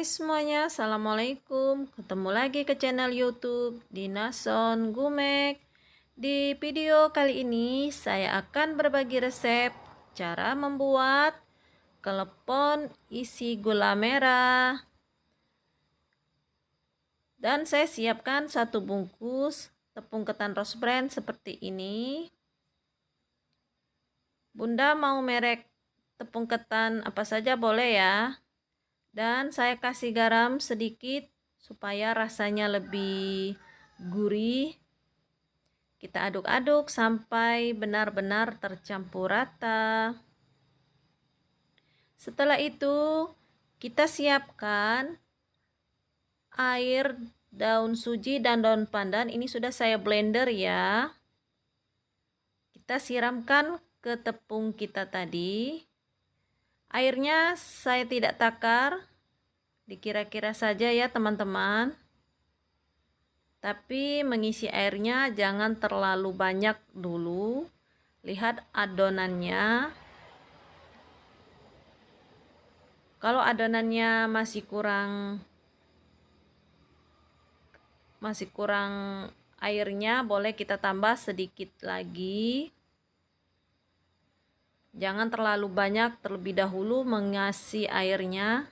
Hai semuanya, Assalamualaikum. Ketemu lagi ke channel YouTube Dinason Gumek. Di video kali ini saya akan berbagi resep cara membuat klepon isi gula merah. Dan saya siapkan satu bungkus tepung ketan rose bran seperti ini. Bunda mau merek tepung ketan apa saja boleh ya. Dan saya kasih garam sedikit supaya rasanya lebih gurih. Kita aduk-aduk sampai benar-benar tercampur rata. Setelah itu kita siapkan air, daun suji dan daun pandan. Ini sudah saya blender ya. Kita siramkan ke tepung kita tadi. Airnya saya tidak takar, dikira-kira saja ya teman-teman. Tapi mengisi airnya jangan terlalu banyak dulu. Lihat adonannya. Kalau adonannya masih kurang airnya, boleh kita tambah sedikit lagi. Jangan terlalu banyak terlebih dahulu mengisi airnya.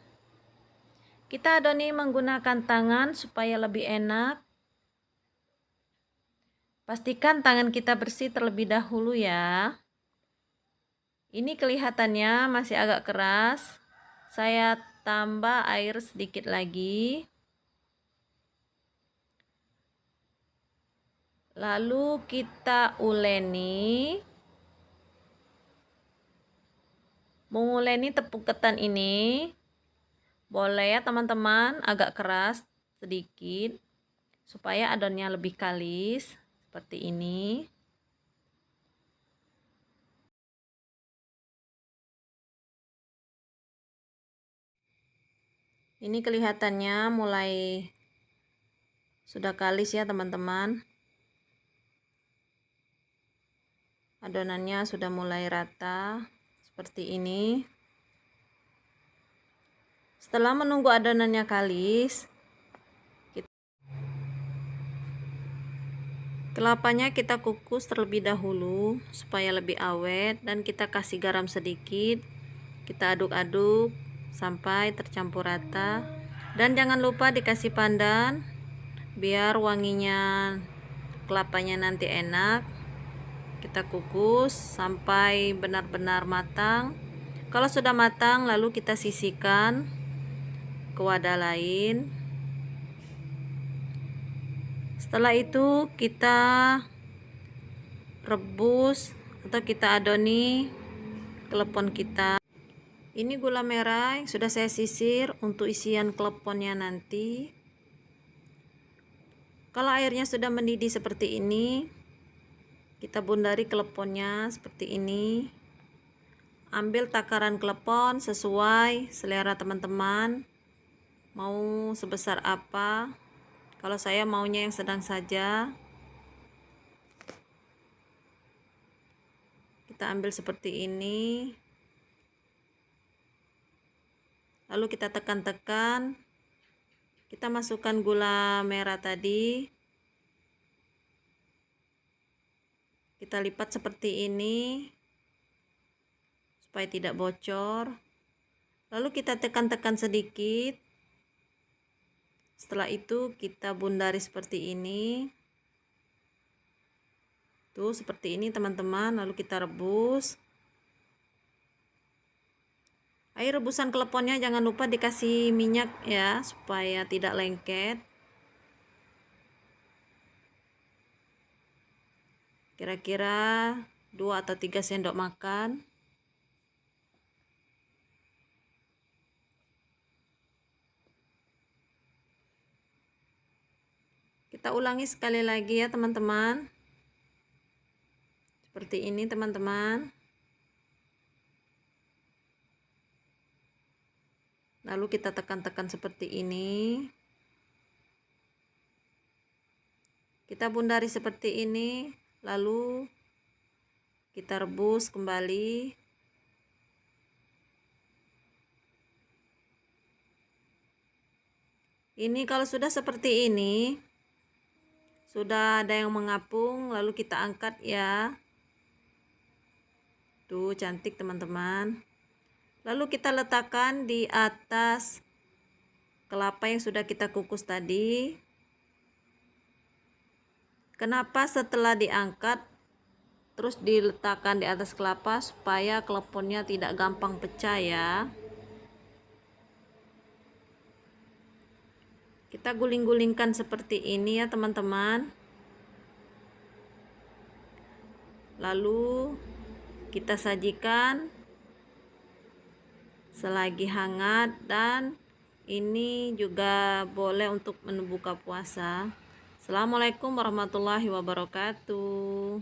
Kita adoni menggunakan tangan supaya lebih enak. Pastikan tangan kita bersih terlebih dahulu ya. Ini kelihatannya masih agak keras. Saya tambah air sedikit lagi. Lalu kita uleni. Menguleni tepung ketan ini boleh ya teman-teman, agak keras sedikit supaya adonannya lebih kalis seperti ini. Ini kelihatannya mulai sudah kalis ya teman-teman. Adonannya sudah mulai rata seperti ini. Setelah menunggu adonannya kalis, kelapanya kita kukus terlebih dahulu supaya lebih awet dan kita kasih garam sedikit. Kita aduk-aduk sampai tercampur rata. Dan jangan lupa dikasih pandan biar wanginya kelapanya nanti enak. Kita kukus sampai benar-benar matang. Kalau sudah matang lalu kita sisihkan ke wadah lain. Setelah itu kita rebus atau kita adoni klepon kita. Ini gula merah yang sudah saya sisir untuk isian kleponnya nanti. Kalau airnya sudah mendidih seperti ini, kita bundari kleponnya seperti ini. Ambil takaran klepon sesuai selera teman-teman. Mau sebesar apa? Kalau saya maunya yang sedang saja. Kita ambil seperti ini. Lalu kita tekan-tekan. Kita masukkan gula merah tadi. Kita lipat seperti ini supaya tidak bocor. Lalu kita tekan-tekan sedikit. Setelah itu kita bundari seperti ini. Tuh seperti ini teman-teman. Lalu kita rebus. Air rebusan kleponnya jangan lupa dikasih minyak ya supaya tidak lengket. Kira-kira 2 atau 3 sendok makan. Kita ulangi sekali lagi ya teman-teman. Seperti ini teman-teman. Lalu kita tekan-tekan seperti ini. Kita bundari seperti ini. Lalu kita rebus kembali. Ini kalau sudah seperti ini, sudah ada yang mengapung, lalu kita angkat ya. Tuh cantik teman-teman. Lalu kita letakkan di atas kelapa yang sudah kita kukus tadi. Kenapa setelah diangkat terus diletakkan di atas kelapa? Supaya kleponnya tidak gampang pecah ya. Kita guling-gulingkan seperti ini ya teman-teman. Lalu kita sajikan selagi hangat, dan ini juga boleh untuk menu buka puasa. Assalamualaikum warahmatullahi wabarakatuh.